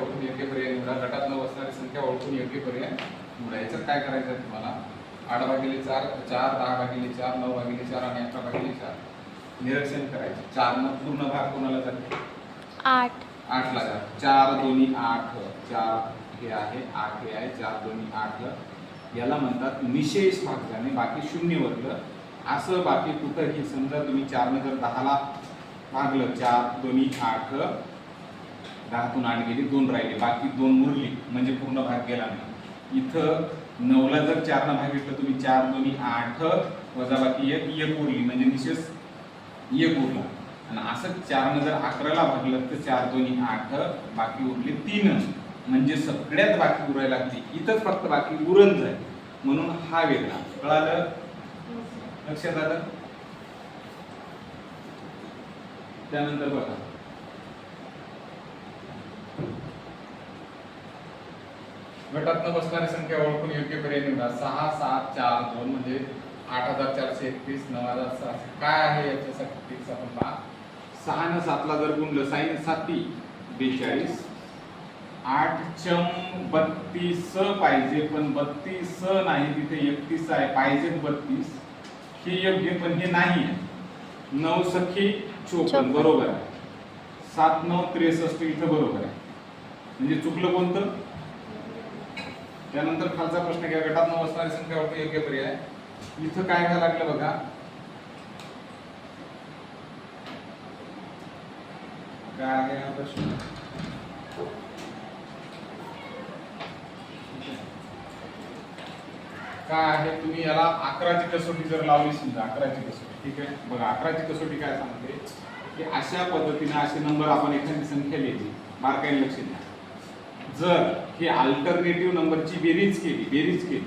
ओळखून योग्य पर्याय निवडा. गटात न बसणारी संख्या ओळखून योग्य पर्याय निवडा. याच्यात काय करायचं आहे तुम्हाला? 8/4, 4, 10/4, 9/4 आणि 11/4 निरीक्षण करायचे. 4 न पूर्ण भाग कोणाला जाते? 8 ला जाते. 4 दोन्ही 8, 4 हे आहे, 8 हे आहे, 4 दोन्ही 8 याला म्हणतात निशेष भाग जाणे. बाकी शून्य वर्ग असं बाकी कुठंही समजा तुम्ही 4 ने जर 10 ला भागलं, 4 दोन्ही 8, 10तून 8 गेली, 2 राहिले, बाकी 2 उरली म्हणजे पूर्ण भाग गेला नाही. इथं 9 ला जर 4 न भागितलं तुम्ही, 4 दोन्ही 8 वजा बाकी 1 उरली म्हणजे निशेष 1 उरला. आणि असं 4 ने जर 11 ला भागलं तर 4 दोन्ही 8 बाकी उरले 3 म्हणजे सगळ्यात बाकी उरायला लागली. इथंच फक्त बाकी उरण जाईल म्हणून हा वेगळा. कळालं? लक्षात आलं? त्यानंतर बघा गटात न बसणारी संख्या ओळखून योग्य पर्याय निवडा. 6, 7, 4, 2 म्हणजे 8,431, 9,600. काय आहे याच्यासाठी फिक्स आपण पहा. 6 न 7 ला जर गुणलं, 6 ने 7 42, 8 चम 32 पाहिजे पण 32 नाही, तिथे 31 आहे. पाहिजे 32 हे योग्य पण हे नाही आहे. 9 सखी 54 बरोबर आहे. 7 9 63 इथं बरोबर आहे. म्हणजे चुकलं कोणतं? त्यानंतर खालचा प्रश्न घ्या. गटात न बसणारी संख्या ओळखून योग्य पर्याय. इथं काय घ्यायला लागलं बघा. काय आहे हा प्रश्न? काय आहे? तुम्ही याला 11ची कसोटी जर लावली समजा, 11ची कसोटी, ठीक आहे. बघा 11ची कसोटी काय सांगते की अशा पद्धतीने असे नंबर आपण एखादी संख्या लिहिली. बारकाईने लक्ष द्या. जर हे अल्टरनेटिव्ह नंबरची बेरीज केली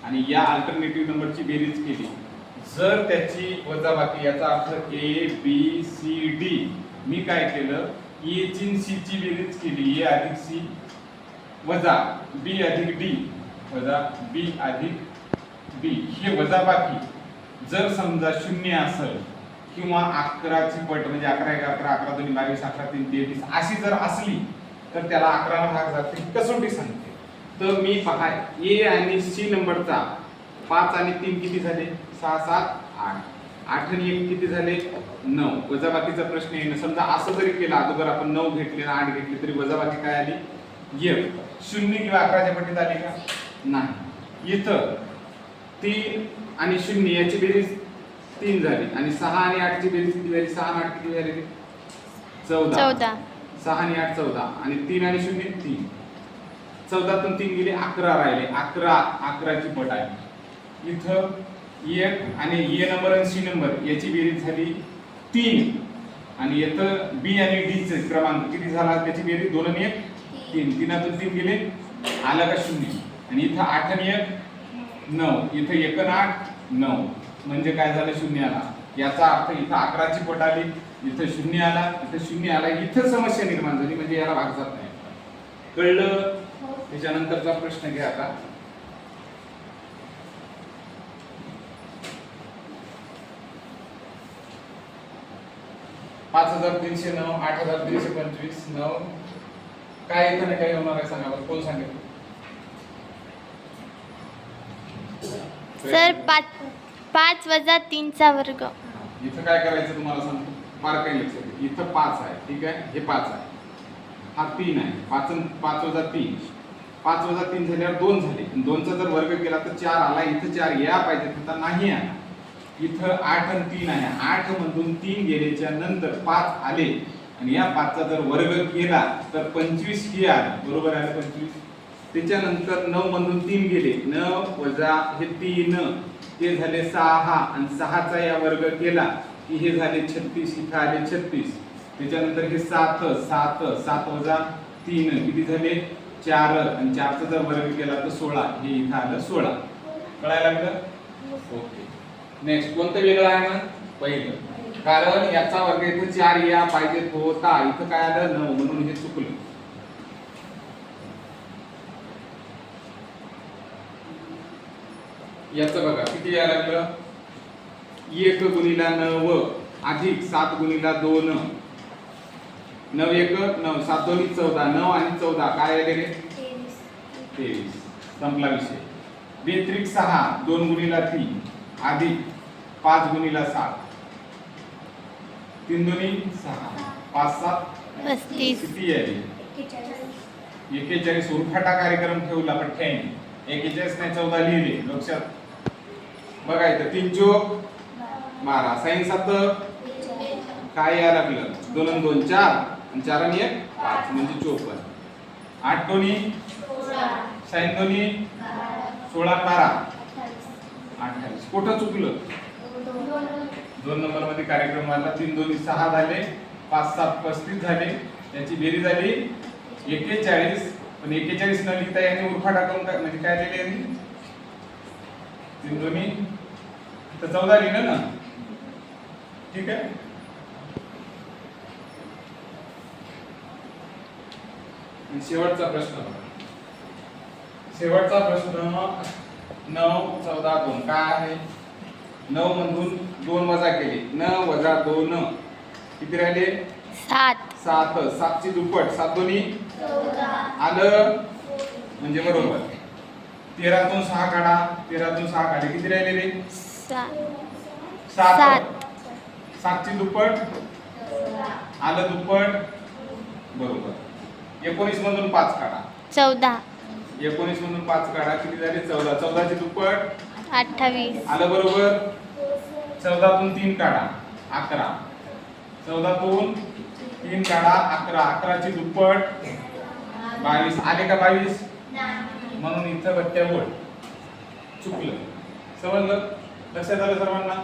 आणि या अल्टरनेटिव्ह नंबरची बेरीज केली, जर त्याची वजाबाकी, याचा अर्थ ए बी सी डी, मी काय केलं, ए ची सी ची बेरीज केली, ए अधिक सी वजा बी अधिक डी वजा बी अधिक बी, हे वजाबाकी जर समजा 0 असेल किंवा 11ची पट म्हणजे 11 1 11, 11 2 22, 11 3 23 अशी जर असली तर त्याला 11 ला भाग जाते, कसोटी सांगते. तर मी पहा ए आणि सी नंबरचा 5 आणि 3 किती झाले? 6 7 8, 8 आणि 1 किती झाले? 9. वजाबाकीचा प्रश्न येईल. समजा असं जरी केलं, अगोदर आपण 9 घेतले आणि 8 घेतले तरी वजाबाकी काय आली? 1. 0 किंवा 11च्या पटीत आली का? नाही. इथं 3 आणि 0 याची बेरीज 3 झाली आणि 6 आणि 8 ची बेरीज किती झाली? 6 आणि 8 किती झाली? 14. 6 आणि 8 14 आणि 3 आणि 0 3. 14 तून 3 गेले, 11 राहिले. 11ची पट आहे. इथं 1 आणि ए नंबर आणि सी नंबर याची बेरीज झाली 3 आणि इथं बी आणि डी चे क्रमांक किती झाला? त्याची बेरीज 2 आणि 1 3. 3तून 3 गेले, आला का 0. आणि इथं 8 आणि 1 9, इथं 1 आणि 8 9 म्हणजे काय झालं? 0 आला. याचा अर्थ इथं 11ची पट आली, इथं 0 आला, इथं 0 आला. इथं समस्या निर्माण झाली म्हणजे याला भाग जात नाही. कळलं? त्याच्यानंतरचा प्रश्न घ्या आता. $5,309, 8,325 9. काय इथं नाही काही होणार आहे सांगा बरं. कोण सांगेल? सर 5 वजा 3 चा वर्ग. इथं काय करायचं तुम्हाला सांगतो. बारकाईने लक्ष द्या. इथं 5 आहे, ठीक आहे. हे 5 आहे, हा 3 आहे. 5 वजा 3, 5 वजा 3 झाल्यावर 2 झाले. 2चा जर वर्ग केला तर 4 आला. इथं 4 या पाहिजे, तिथं नाही आला. इथं 8 आणि 3 आहे. 8 मधून 3 गेल्याच्या नंतर 5 आले आणि या 5चा जर वर्ग केला तर 25 हे आले. बरोबर आहे 25. त्याच्यानंतर 9 मधून 3 गेले, 9 वजा हे 3 ते झाले 6 आणि 6चा या वर्ग केला की हे झाले 36. इथं आले 36. त्याच्यानंतर हे 7 वजा 3 किती झाले? 4 आणि 4चा जर वर्ग केला तर 16. हे इथं आलं 16. कळायला लागलं? ओके. नेक्स्ट कोणतं वेगळं आहे ना? पहिलं. कारण याचा वर्ग इथं 4 या पाहिजे होता, इथं काय आलं? 9 म्हणून हे चुकलं. याचं बघा किती यायला लागलं? 1 गुणिला 9 अधिक 7 गुणिला 2 9 1 9 7 2 14 9 आणि 14 काय आले रे 23 संपला विषय. बेत्रिक 6 2 गुणिला 3 अधिक 5 गुणिला 7 3 2 6 5 7 35. किती आले 41. उरफाटा कार्यक्रम ठेवला पठ्ठ्याने 41 नाही 14 लिहिले लक्षात बघा इथं 3 चोक 12 साइन 7 काय यायला लागलं 2 आणि 2 4 आणि 4 आणि 1 5 म्हणजे 54. 8 2 साइन 2 16 12 28. कुठं चुकलं 2 नंबर मध्ये कार्यक्रम आला 3 2 6 झाले 5 7 35 झाले त्याची बेरीज झाली 41. पण 41 न लिहिता यांनी उरफाटा करून काय म्हणजे काय लिहिले यांनी 3 2 तर 14 लिहिलं ना ठीक आहे. आणि शेवटचा प्रश्न 9 14 2 काय आहे 9 मधून 2 वजा केले 9 वजा 2 किती राहिले 7. 7 7 ची दुप्पट 7 दोन्ही आलं म्हणजे बरोबर. 13 तून 6 काढा 13 तून 6 काढले किती राहिले रे 7 7 ची दुप्पट आलं दुप्पट बरोबर. 19 मधून 5 काढा 14. 19 मधून 5 काढा किती झाले 14 14 ची दुप्पट 28. आलं बरोबर. 14 तून 3 काढा 11 14 तून 3 काढा 11 11 ची दुप्पट 22 आले का 22 म्हणून इथं बत्त्या बोल चुकलं समजलं लक्षात आलं सर्वांना.